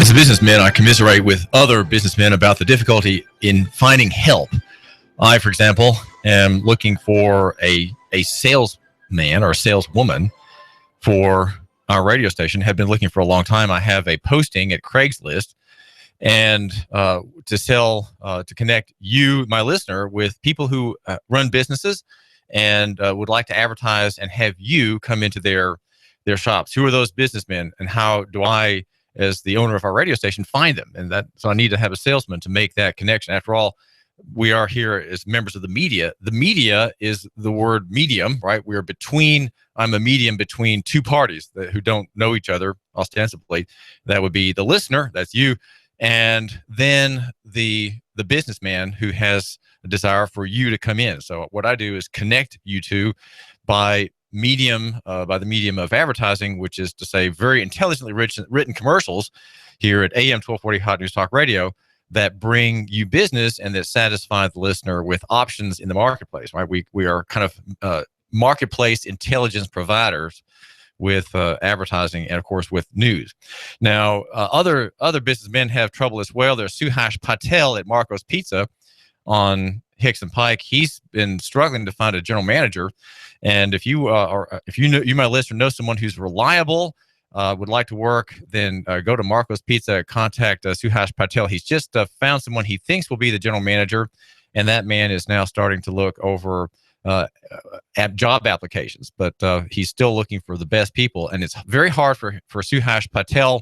As a businessman, I commiserate with other businessmen about the difficulty in finding help. I, for example, am looking for a salesman or a saleswoman for our radio station. Have been looking for a long time. I have a posting at Craigslist and to connect you, my listener, with people who run businesses and would like to advertise and have you come into their shops. Who are those businessmen, and how do I, as the owner of our radio station, find them? And so I need to have a salesman to make that connection. After all, we are here as members of the media. The media is the word medium, right? I'm a medium between two parties who don't know each other ostensibly. That would be the listener, that's you, and then the businessman who has a desire for you to come in. So what I do is connect you two by the medium of advertising, which is to say very intelligently written commercials here at AM 1240 Hot News Talk Radio that bring you business and that satisfy the listener with options in the marketplace, right? We are kind of marketplace intelligence providers with advertising and, of course, with news. Now, other businessmen have trouble as well. There's Suhash Patel at Marco's Pizza on Hicks and Pike. He's been struggling to find a general manager. And if you my listener, know someone who's reliable, would like to work, then go to Marco's Pizza, contact Suhash Patel. He's just found someone he thinks will be the general manager, and that man is now starting to look over job applications, but he's still looking for the best people, and it's very hard for Suhash Patel,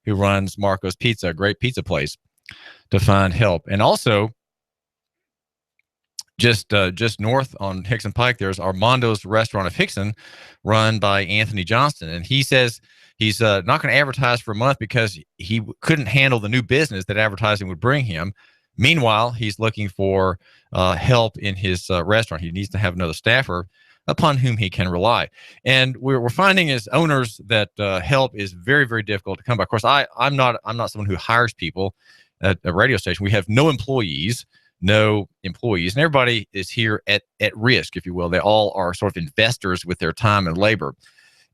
who runs Marco's Pizza, a great pizza place, to find help. And also, just north on Hicks and Pike, there's Armando's Restaurant of Hickson, run by Anthony Johnston, and he says he's not going to advertise for a month because he couldn't handle the new business that advertising would bring him. Meanwhile, he's looking for help in his restaurant. He needs to have another staffer upon whom he can rely. And we're finding as owners that help is very, very difficult to come by. Of course, I'm not someone who hires people at a radio station. We have no employees, and everybody is here at risk, if you will. They all are sort of investors with their time and labor.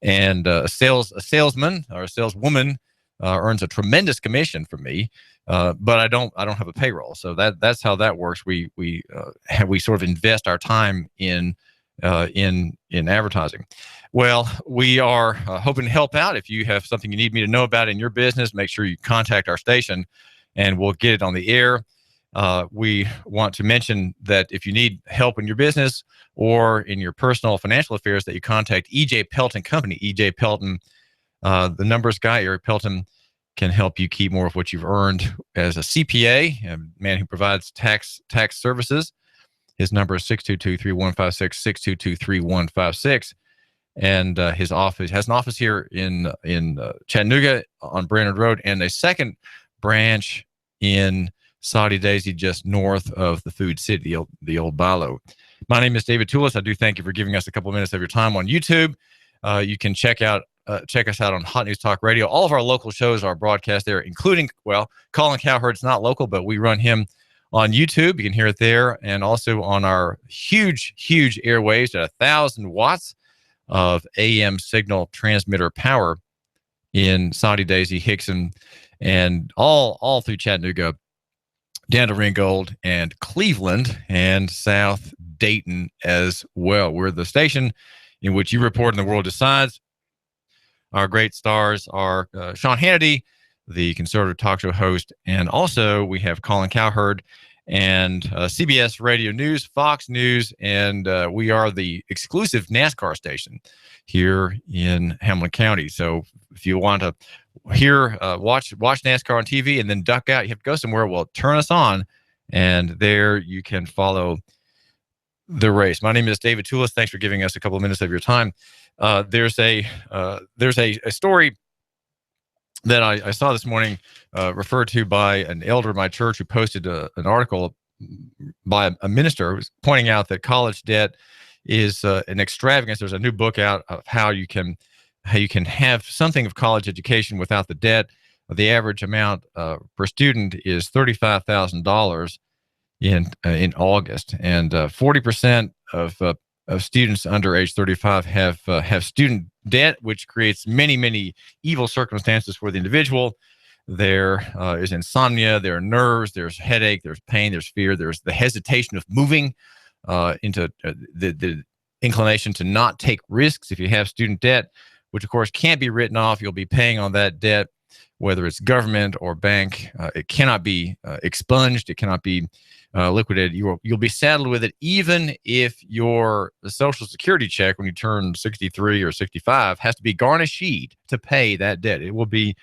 And a salesman or a saleswoman earns a tremendous commission from me, but I don't have a payroll. So that's how that works. We sort of invest our time in advertising. Well, we are hoping to help out. If you have something you need me to know about in your business, make sure you contact our station, and we'll get it on the air. We want to mention that if you need help in your business or in your personal financial affairs, that you contact E.J. Pelton Company. E.J. Pelton, the numbers guy, Eric Pelton, can help you keep more of what you've earned as a CPA, a man who provides tax services. His number is 622-3156, 622-3156. And his office has an office here in Chattanooga on Brainerd Road, and a second branch in Saudi Daisy, just north of the Food City, the old Bilo. My name is David Tulis. I do thank you for giving us a couple of minutes of your time on YouTube. You can check us out on Hot News Talk Radio. All of our local shows are broadcast there, including, Colin Cowherd's not local, but we run him on YouTube. You can hear it there, and also on our huge, huge airwaves at 1,000 watts of AM signal transmitter power in Saudi Daisy, Hickson, and all through Chattanooga, down to Ringgold and Cleveland and South Dayton as well. We're the station in which you report and the world decides. Our great stars are Sean Hannity, the conservative talk show host, and also we have Colin Cowherd and CBS Radio News, Fox News, and we are the exclusive NASCAR station here in Hamilton County. So if you want to watch NASCAR on TV and then duck out, you have to go somewhere. Well, turn us on, and there you can follow the race. My name is David Tulis. Thanks for giving us a couple of minutes of your time. There's a story that I saw this morning, referred to by an elder of my church, who posted an article by a minister who was pointing out that college debt is an extravagance. There's a new book out of how you can have something of college education without the debt. The average amount per student is $35,000 in August, and 40% of students under age 35 have student debt, which creates many evil circumstances for the individual. There is insomnia, there are nerves, there's headache, there's pain, there's fear, there's the hesitation of moving into the inclination to not take risks if you have student debt, which of course can't be written off. You'll be paying on that debt, whether it's government or bank. It cannot be expunged. It cannot be liquidated. You'll be saddled with it, even if your Social Security check when you turn 63 or 65 has to be garnished to pay that debt. It will be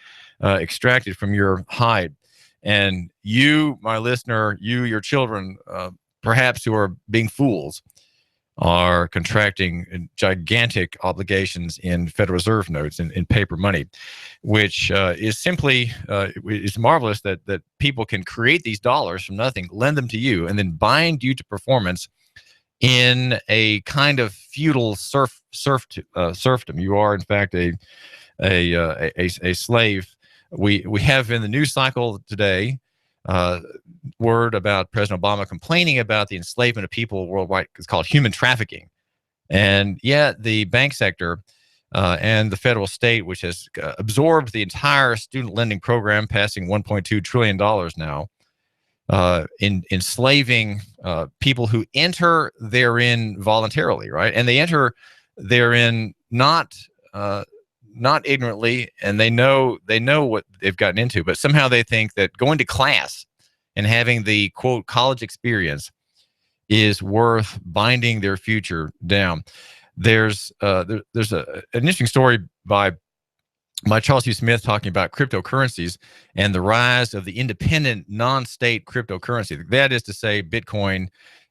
extracted from your hide. And you, my listener, your children, perhaps who are being fools, are contracting gigantic obligations in Federal Reserve notes, in paper money, which is simply, it's marvelous that people can create these dollars from nothing, lend them to you, and then bind you to performance in a kind of feudal serfdom. You are, in fact, a slave. We have in the news cycle today word about President Obama complaining about the enslavement of people worldwide. It's called human trafficking. And yet the bank sector and the federal state, which has absorbed the entire student lending program, passing $1.2 trillion now, in enslaving people who enter therein voluntarily, right? And they enter therein not ignorantly, and they know what they've gotten into, but somehow they think that going to class and having the quote college experience is worth binding their future down. There's an interesting story by Charles Hugh Smith talking about cryptocurrencies and the rise of the independent non-state cryptocurrency. That is to say, Bitcoin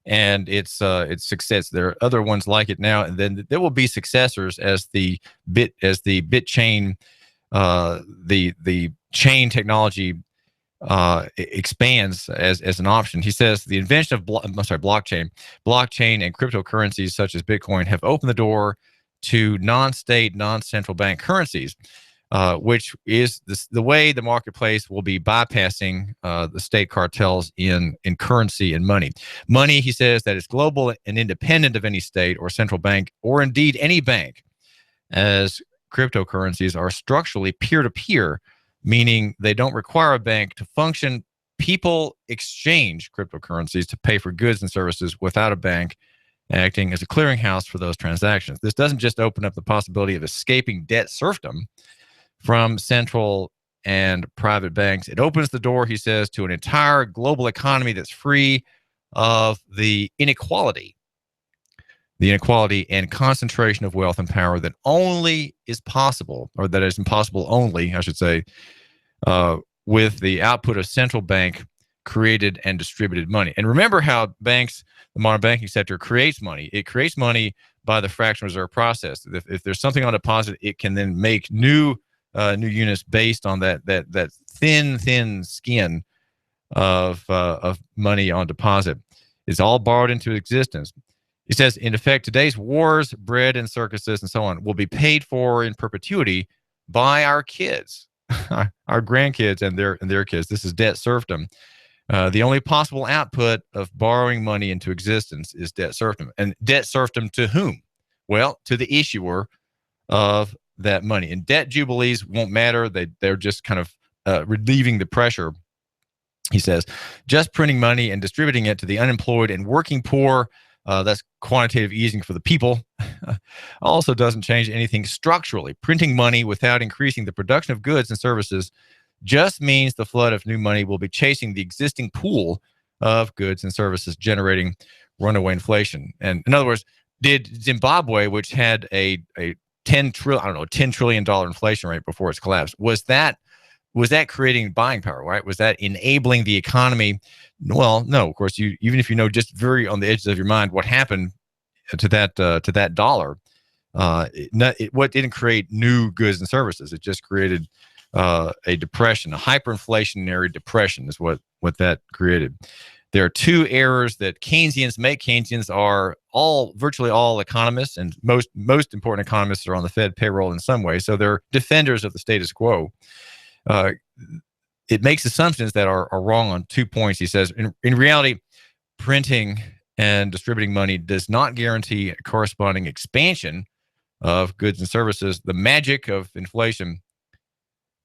and its success. There are other ones like it now, and then there will be successors as the bit chain, the chain technology expands as an option. He says the invention of blockchain and cryptocurrencies such as Bitcoin have opened the door to non-state, non-central bank currencies, which is the way the marketplace will be bypassing the state cartels in currency and money. Money, he says, that is global and independent of any state or central bank, or indeed any bank, as cryptocurrencies are structurally peer-to-peer, meaning they don't require a bank to function. People exchange cryptocurrencies to pay for goods and services without a bank acting as a clearinghouse for those transactions. This doesn't just open up the possibility of escaping debt serfdom from central and private banks. It opens the door, he says, to an entire global economy that's free of the inequality and concentration of wealth and power that only is possible, or that is impossible only, I should say, with the output of central bank created and distributed money. And remember how banks, the modern banking sector, creates money. It creates money by the fractional reserve process. If there's something on deposit, it can then make new units based on that thin skin of money on deposit. It's all borrowed into existence. He says, in effect, today's wars, bread and circuses and so on will be paid for in perpetuity by our kids, our grandkids and their kids. This is debt serfdom. The only possible output of borrowing money into existence is debt serfdom. And debt serfdom to whom? Well, to the issuer of that money. And debt jubilees won't matter. They're just kind of relieving the pressure, he says. Just printing money and distributing it to the unemployed and working poor, that's quantitative easing for the people, also doesn't change anything structurally. Printing money without increasing the production of goods and services just means the flood of new money will be chasing the existing pool of goods and services, generating runaway inflation. And in other words, did Zimbabwe, which had a $10 trillion inflation rate before its collapse, was that creating buying power, right? Was that enabling the economy? Well, no, of course. Even if you know just very on the edges of your mind what happened to that dollar, what didn't create new goods and services. It just created a depression, a hyperinflationary depression is what that created. There are two errors that Keynesians make. Keynesians are virtually all economists, and most important economists are on the Fed payroll in some way. So they're defenders of the status quo. It makes assumptions that are wrong on 2 points. He says, in reality, printing and distributing money does not guarantee a corresponding expansion of goods and services. The magic of inflation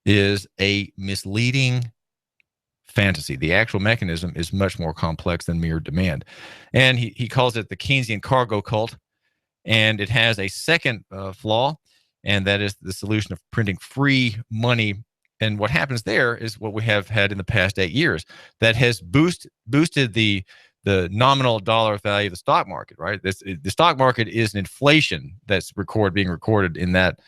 is a misleading fantasy. The actual mechanism is much more complex than mere demand. And he calls it the Keynesian cargo cult. And it has a second flaw, and that is the solution of printing free money. And what happens there is what we have had in the past 8 years that has boosted the nominal dollar value of the stock market, right? The stock market is an inflation that's being recorded in that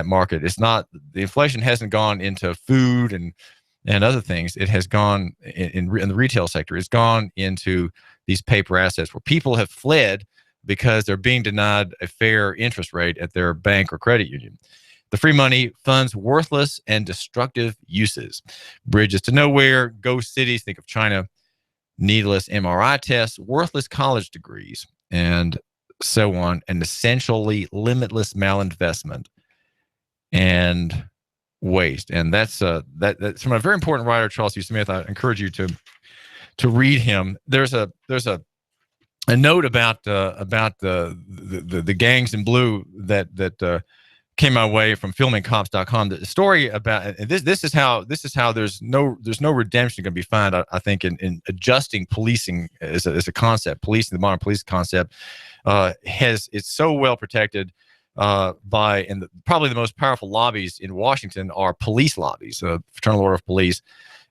market. It's not, the inflation hasn't gone into food and other things. It has gone in the retail sector. It's gone into these paper assets where people have fled because they're being denied a fair interest rate at their bank or credit union. The free money funds worthless and destructive uses. Bridges to nowhere, ghost cities, think of China, needless MRI tests, worthless college degrees, and so on, and essentially limitless malinvestment and waste. And that's from a very important writer, Charles C. Smith. I encourage you to read him. There's a note about the gangs in blue that came my way from filmingcops.com. The story about this is how there's no redemption going to be found. I think in adjusting policing as a concept, policing, the modern police concept, it's so well protected by, and probably the most powerful lobbies in Washington are police lobbies, Fraternal Order of Police,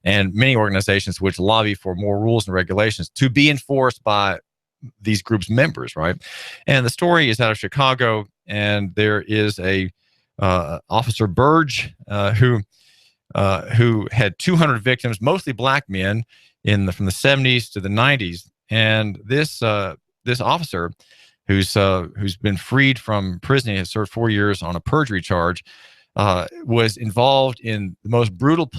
and many organizations which lobby for more rules and regulations to be enforced by these groups' members, right? And the story is out of Chicago, and there is a Officer Burge who had 200 victims, mostly black men, from the 70s to the 90s. And this officer, who's been freed from prison, he has served 4 years on a perjury charge, was involved in the most brutal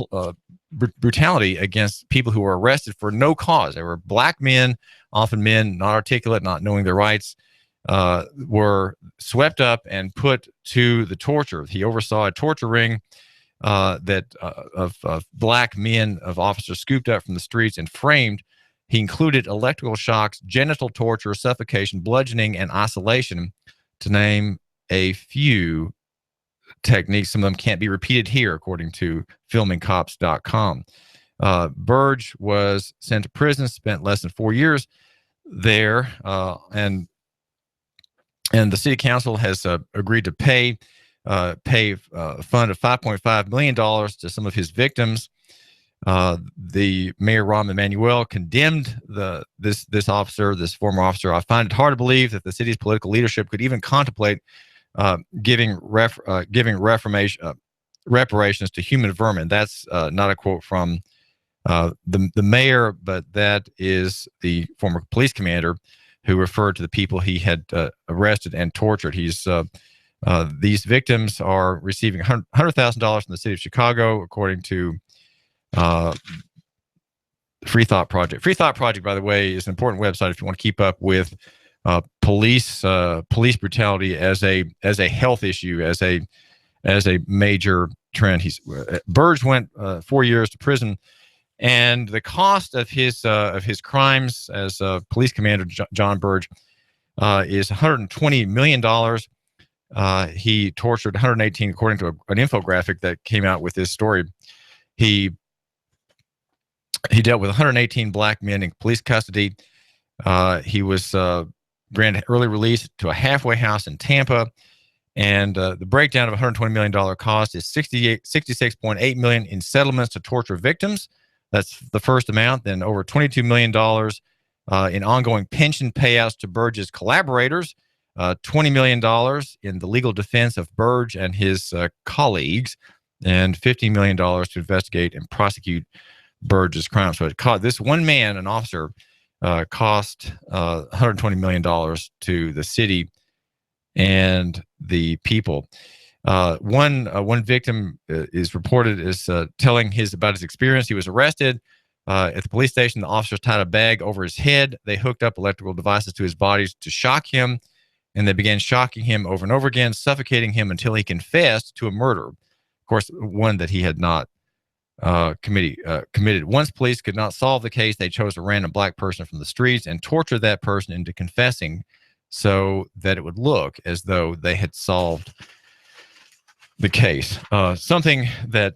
brutality against people who were arrested for no cause. They were black men, often men not articulate, not knowing their rights, were swept up and put to the torture. He oversaw a torture ring of black men, of officers scooped up from the streets and framed. He included electrical shocks, genital torture, suffocation, bludgeoning, and isolation, to name a few techniques. Some of them can't be repeated here, according to filmingcops.com. Burge was sent to prison, spent less than 4 years there, and the city council has agreed to pay a fund of $5.5 million to some of his victims. The mayor, Rahm Emanuel, condemned this former officer. I find it hard to believe that the city's political leadership could even contemplate giving reparations to human vermin. That's not a quote from the mayor, but that is the former police commander who referred to the people he had arrested and tortured. These victims are receiving $100,000 from the city of Chicago, according to Free Thought Project. Free Thought Project, by the way, is an important website if you want to keep up with police brutality as a health issue, as a major trend. Burge went 4 years to prison, and the cost of his crimes as police commander John Burge is $120 million. He tortured 118, according to an infographic that came out with this story. He dealt with 118 black men in police custody. He was granted early release to a halfway house in Tampa. And the breakdown of $120 million cost is $66.8 million in settlements to torture victims. That's the first amount. Then over $22 million in ongoing pension payouts to Burge's collaborators, $20 million in the legal defense of Burge and his colleagues, and $15 million to investigate and prosecute Burge's crime. So it cost this one man, an officer, cost $120 million to the city and the people. One victim is reported as telling about his experience. He was arrested at the police station. The officers tied a bag over his head. They hooked up electrical devices to his body to shock him, and they began shocking him over and over again, suffocating him until he confessed to a murder. Of course, one that he had not committed. Once police could not solve the case, they chose a random black person from the streets and tortured that person into confessing, so that it would look as though they had solved the case. Something that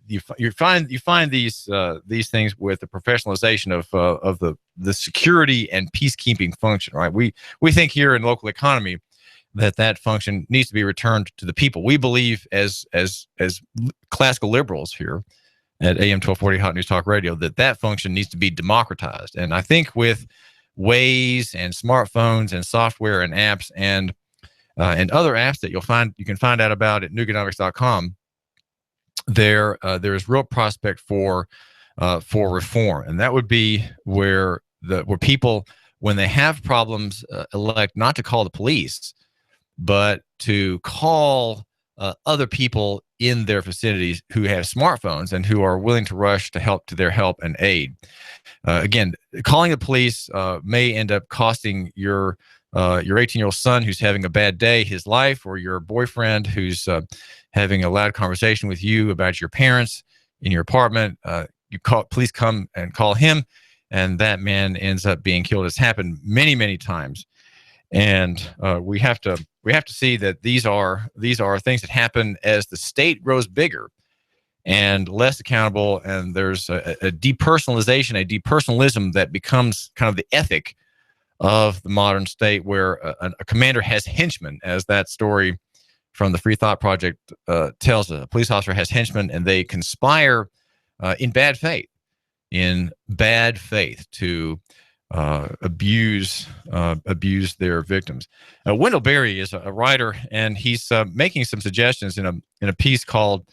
you find these things with the professionalization of the security and peacekeeping function, right? We think here in local economy that function needs to be returned to the people. We believe as classical liberals here at AM 1240 Hot News Talk Radio that function needs to be democratized. And I think with Waze and smartphones and software and apps and other apps that you can find out about at Nooganomics.com, there is real prospect for reform, and that would be where people, when they have problems, elect not to call the police, but to call other people in their vicinities who have smartphones and who are willing to rush to their help and aid. Again, calling the police may end up costing your 18-year-old son who's having a bad day his life, or your boyfriend who's having a loud conversation with you about your parents in your apartment. Please come and call him, and that man ends up being killed. It's happened many, many times, and we have to see that these are things that happen as the state grows bigger and less accountable, and there's a depersonalization, a depersonalism that becomes kind of the ethic of the modern state, where a commander has henchmen, as that story from the Free Thought Project tells us. A police officer has henchmen, and they conspire in bad faith to abuse their victims. Wendell Berry is a writer, and he's making some suggestions in a piece called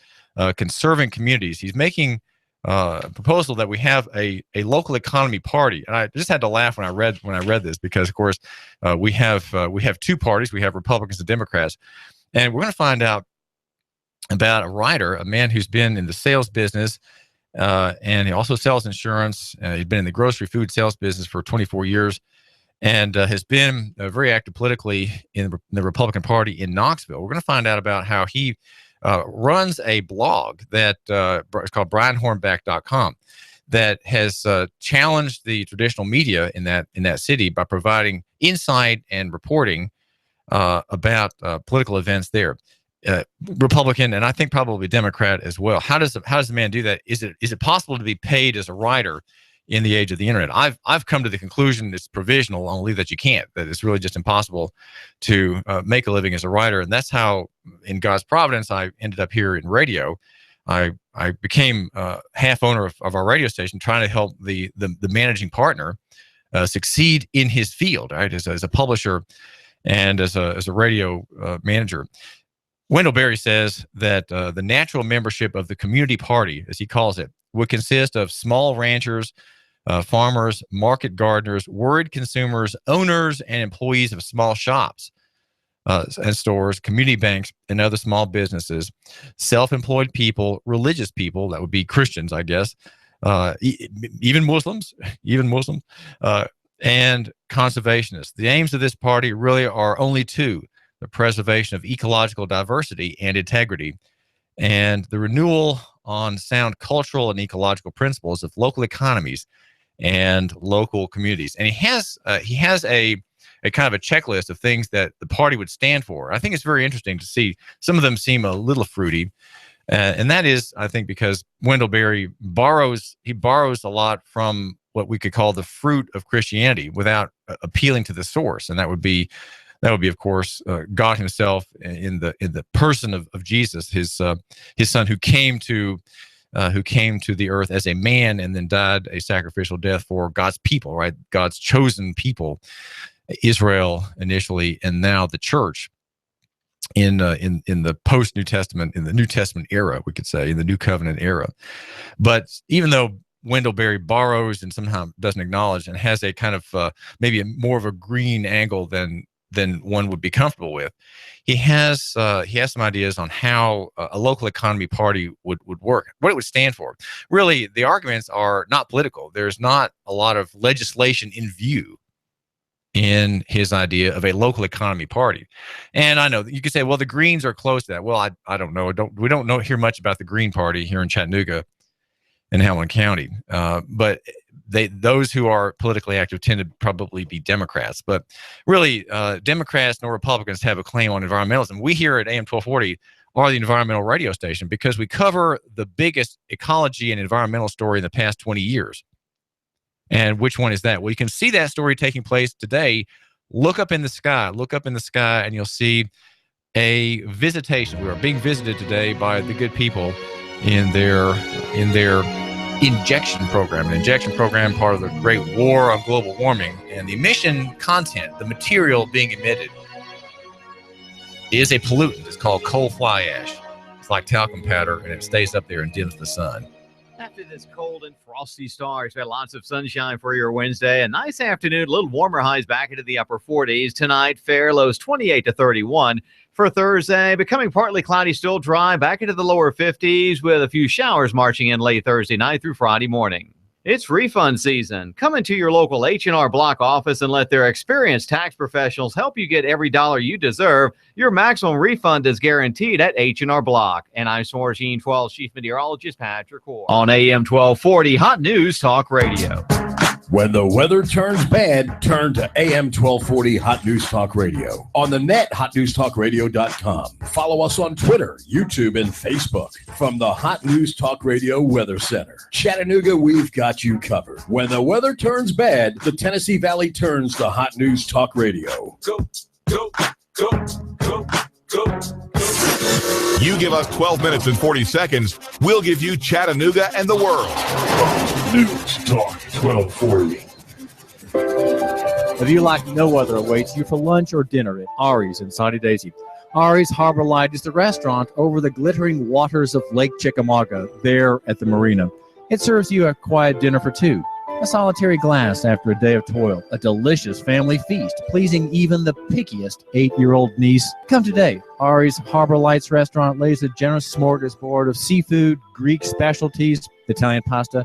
"Conserving Communities." He's making a proposal that we have a local economy party, and I just had to laugh when I read this, because of course we have two parties. We have Republicans and Democrats, and we're going to find out about a writer, a man who's been in the sales business, and he also sells insurance. He's been in the grocery food sales business for 24 years, and has been very active politically in the Republican Party in Knoxville. We're going to find out about how he runs a blog that is called BrianHornback.com, that has challenged the traditional media in that city by providing insight and reporting about political events there. Republican, and I think probably Democrat as well. How does the man do that? Is it possible to be paid as a writer in the age of the internet? I've come to the conclusion it's provisional only, that you can't, that it's really just impossible to make a living as a writer. And that's how, in God's providence, I ended up here in radio. I became half owner of our radio station, trying to help the managing partner succeed in his field, right, as a publisher and as a radio manager. Wendell Berry says that the natural membership of the community party, as he calls it, would consist of small ranchers, farmers, market gardeners, worried consumers, owners, and employees of small shops and stores, community banks, and other small businesses, self-employed people, religious people, that would be Christians, I guess, even Muslims, and conservationists. The aims of this party really are only two: the preservation of ecological diversity and integrity, and the renewal on sound cultural and ecological principles of local economies and local communities. And he has a kind of a checklist of things that the party would stand for. I think it's very interesting to see. Some of them seem a little fruity, and that is, I think, because Wendell Berry borrows a lot from what we could call the fruit of Christianity without appealing to the source, and that would be, of course, God Himself in the person of Jesus, His Son, who came to the earth as a man and then died a sacrificial death for God's people, right? God's chosen people, Israel initially, and now the church in the post New Testament, in the New Testament era, we could say, in the New Covenant era. But even though Wendell Berry borrows and somehow doesn't acknowledge, and has a kind of maybe more of a green angle than one would be comfortable with, he has some ideas on how a local economy party would work, what it would stand for. Really, the arguments are not political. There's not a lot of legislation in view in his idea of a local economy party. And I know that you could say, well, the Greens are close to that. Well, I don't know. We don't hear much about the Green Party here in Chattanooga and Hamilton County. But those who are politically active tend to probably be Democrats. But really, Democrats nor Republicans have a claim on environmentalism. We here at AM 1240 are the environmental radio station because we cover the biggest ecology and environmental story in the past 20 years. And which one is that? Well, you can see that story taking place today. Look up in the sky, and you'll see a visitation. We are being visited today by the good people in their injection program. An injection program, part of the Great War on Global Warming. And the emission content, the material being emitted, is a pollutant. It's called coal fly ash. It's like talcum powder, and it stays up there and dims the sun. After this cold and frosty start, we had lots of sunshine for your Wednesday. A nice afternoon, a little warmer, highs back into the upper 40s. Tonight, fair, lows 28 to 31. For Thursday, becoming partly cloudy, still dry, back into the lower 50s with a few showers marching in late Thursday night through Friday morning. It's refund season. Come into your local H&R Block office and let their experienced tax professionals help you get every dollar you deserve. Your maximum refund is guaranteed at H&R Block. And I'm Swargene 12 Chief Meteorologist Patrick Hoare on AM 1240 Hot News Talk Radio. When the weather turns bad, turn to AM 1240 Hot News Talk Radio. On the net, hotnewstalkradio.com. Follow us on Twitter, YouTube, and Facebook. From the Hot News Talk Radio Weather Center. Chattanooga, we've got you covered. When the weather turns bad, the Tennessee Valley turns to Hot News Talk Radio. Go, go, go, go, go, go. You give us 12 minutes and 40 seconds, we'll give you Chattanooga and the world. News Talk 1240. A view like no other awaits you for lunch or dinner at Ari's in Sunny Daisy. Ari's Harbor Light is the restaurant over the glittering waters of Lake Chickamauga there at the marina. It serves you a quiet dinner for two, a solitary glass after a day of toil, a delicious family feast, pleasing even the pickiest 8-year-old niece. Come today. Ari's Harbor Lights restaurant lays a generous smorgasbord of seafood, Greek specialties, Italian pasta,